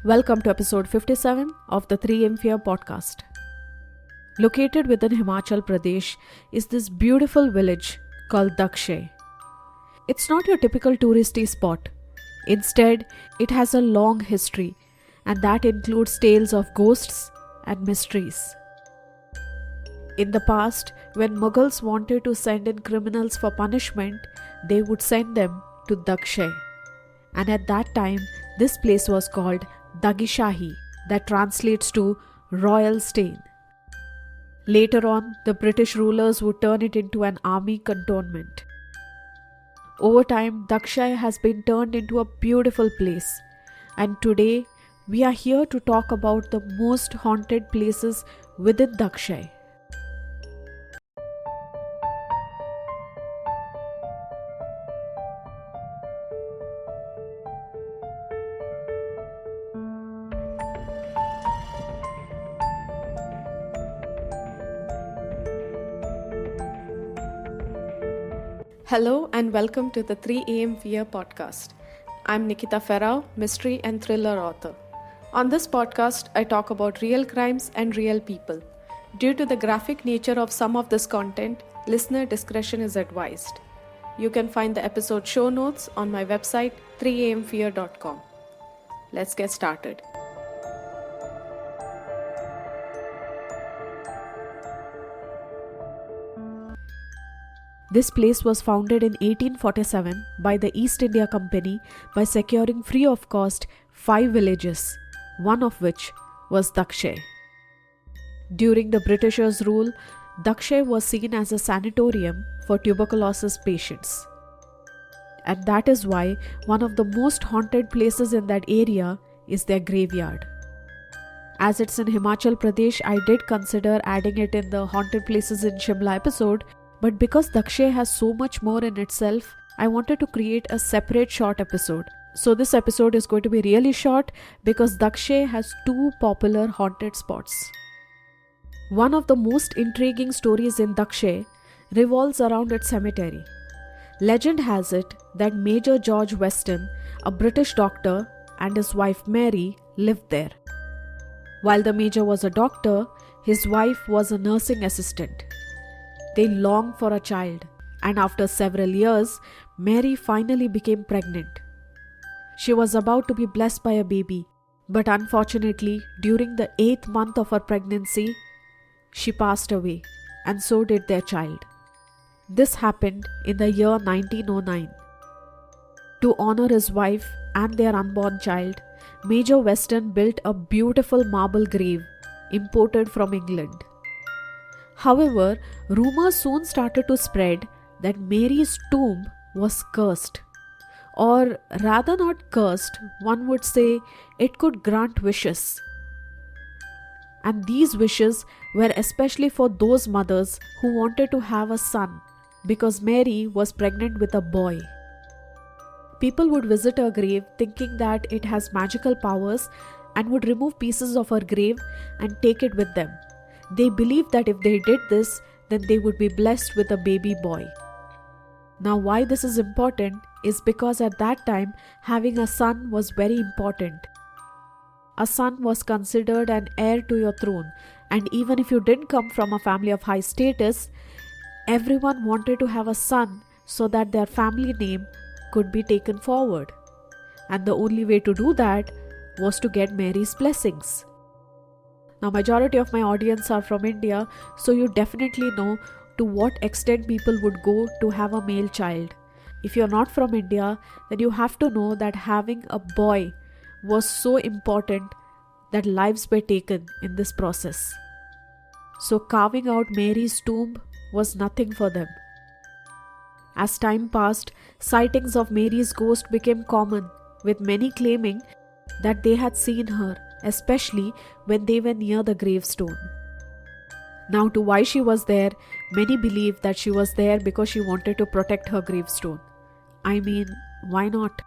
Welcome to episode 57 of the 3M Fear podcast. Located within Himachal Pradesh is this beautiful village called Dakshay. It's not your typical touristy spot. Instead, it has a long history, and that includes tales of ghosts and mysteries. In the past, when Mughals wanted to send in criminals for punishment, they would send them to Dakshay. And at that time, this place was called Dagishahi, that translates to royal stain. Later on, the British rulers would turn it into an army cantonment. Over time, Dakshay has been turned into a beautiful place, and today we are here to talk about the most haunted places within Dakshay. Hello and welcome to the 3am Fear podcast. I'm Nikita Ferrao, mystery and thriller author. On this podcast, I talk about real crimes and real people. Due to the graphic nature of some of this content, listener discretion is advised. You can find the episode show notes on my website 3amfear.com. Let's get started. This place was founded in 1847 by the East India Company by securing free of cost 5 villages, one of which was Dakshay. During the Britishers' rule, Dakshay was seen as a sanatorium for tuberculosis patients. And that is why one of the most haunted places in that area is their graveyard. As it's in Himachal Pradesh, I did consider adding it in the haunted places in Shimla episode, but because Dakshay has so much more in itself, I wanted to create a separate short episode. So this episode is going to be really short because Dakshay has 2 popular haunted spots. One of the most intriguing stories in Dakshay revolves around its cemetery. Legend has it that Major George Weston, a British doctor, and his wife Mary lived there. While the Major was a doctor, his wife was a nursing assistant. They longed for a child, and after several years, Mary finally became pregnant. She was about to be blessed by a baby, but unfortunately, during the 8th month of her pregnancy, she passed away, and so did their child. This happened in the year 1909. To honor his wife and their unborn child, Major Weston built a beautiful marble grave imported from England. However, rumors soon started to spread that Mary's tomb was cursed. Or rather not cursed, one would say it could grant wishes. And these wishes were especially for those mothers who wanted to have a son, because Mary was pregnant with a boy. People would visit her grave thinking that it has magical powers and would remove pieces of her grave and take it with them. They believed that if they did this, then they would be blessed with a baby boy. Now, why this is important is because at that time, having a son was very important. A son was considered an heir to your throne, and even if you didn't come from a family of high status, everyone wanted to have a son so that their family name could be taken forward. And the only way to do that was to get Mary's blessings. Now, majority of my audience are from India, so you definitely know to what extent people would go to have a male child. If you're not from India, then you have to know that having a boy was so important that lives were taken in this process. So carving out Mary's tomb was nothing for them. As time passed, sightings of Mary's ghost became common, with many claiming that they had seen her, especially when they were near the gravestone. Now, to why she was there, many believe that she was there because she wanted to protect her gravestone. I mean, why not?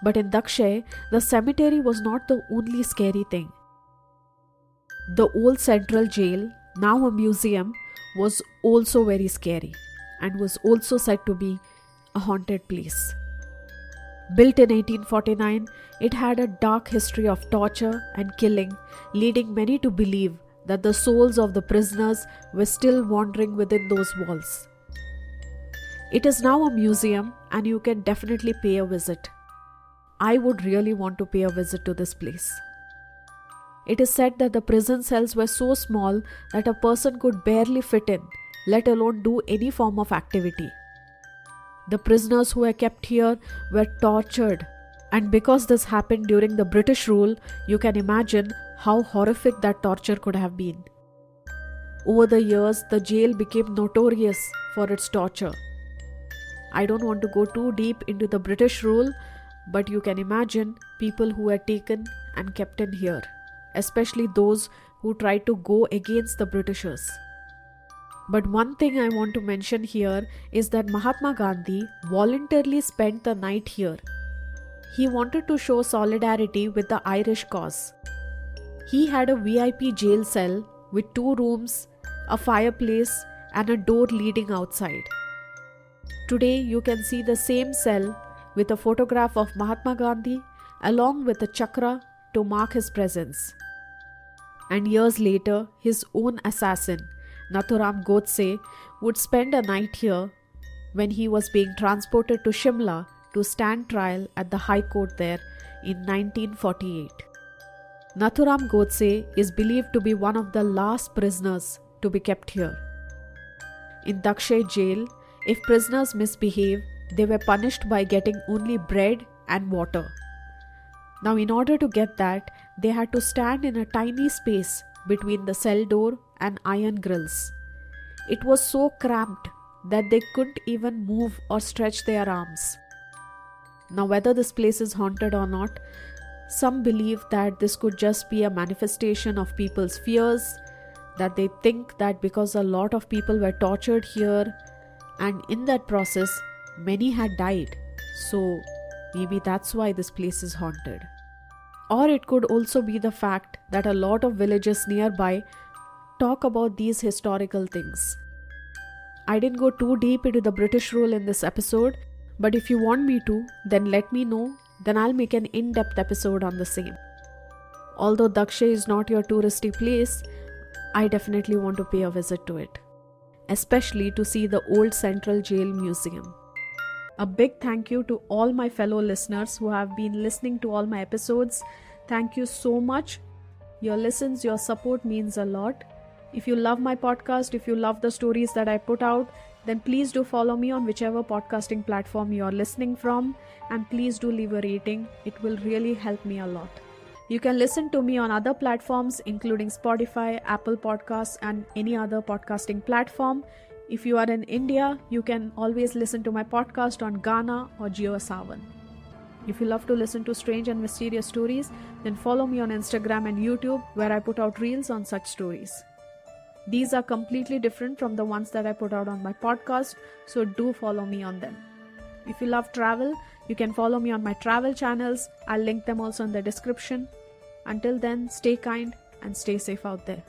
But in Dakshay, the cemetery was not the only scary thing. The old central jail, now a museum, was also very scary and was also said to be a haunted place. Built in 1849, it had a dark history of torture and killing, leading many to believe that the souls of the prisoners were still wandering within those walls. It is now a museum and you can definitely pay a visit. I would really want to pay a visit to this place. It is said that the prison cells were so small that a person could barely fit in, let alone do any form of activity. The prisoners who were kept here were tortured, and because this happened during the British rule, you can imagine how horrific that torture could have been. Over the years, the jail became notorious for its torture. I don't want to go too deep into the British rule, but you can imagine people who were taken and kept in here, especially those who tried to go against the Britishers. But one thing I want to mention here is that Mahatma Gandhi voluntarily spent the night here. He wanted to show solidarity with the Irish cause. He had a VIP jail cell with 2 rooms, a fireplace, and a door leading outside. Today you can see the same cell with a photograph of Mahatma Gandhi along with a chakra to mark his presence. And years later, his own assassin, Nathuram Godse, would spend a night here when he was being transported to Shimla to stand trial at the High Court there in 1948. Nathuram Godse is believed to be one of the last prisoners to be kept here. In Dakshay jail, if prisoners misbehave, they were punished by getting only bread and water. Now, in order to get that, they had to stand in a tiny space between the cell door and iron grills. It was so cramped that they couldn't even move or stretch their arms. Now, whether this place is haunted or not, some believe that this could just be a manifestation of people's fears, that they think that because a lot of people were tortured here and in that process many had died, so maybe that's why this place is haunted. Or it could also be the fact that a lot of villages nearby talk about these historical things. I didn't go too deep into the British rule in this episode, but if you want me to, then let me know, then I'll make an in-depth episode on the same. Although Dakshay is not your touristy place, I definitely want to pay a visit to it, especially to see the old Central Jail Museum. A big thank you to all my fellow listeners who have been listening to all my episodes. Thank you so much. Your listens, your support means a lot. If you love my podcast, if you love the stories that I put out, then please do follow me on whichever podcasting platform you are listening from, and please do leave a rating. It will really help me a lot. You can listen to me on other platforms including Spotify, Apple Podcasts, and any other podcasting platform. If you are in India, you can always listen to my podcast on Gaana or JioSaavn. If you love to listen to strange and mysterious stories, then follow me on Instagram and YouTube, where I put out reels on such stories. These are completely different from the ones that I put out on my podcast, so do follow me on them. If you love travel, you can follow me on my travel channels. I'll link them also in the description. Until then, stay kind and stay safe out there.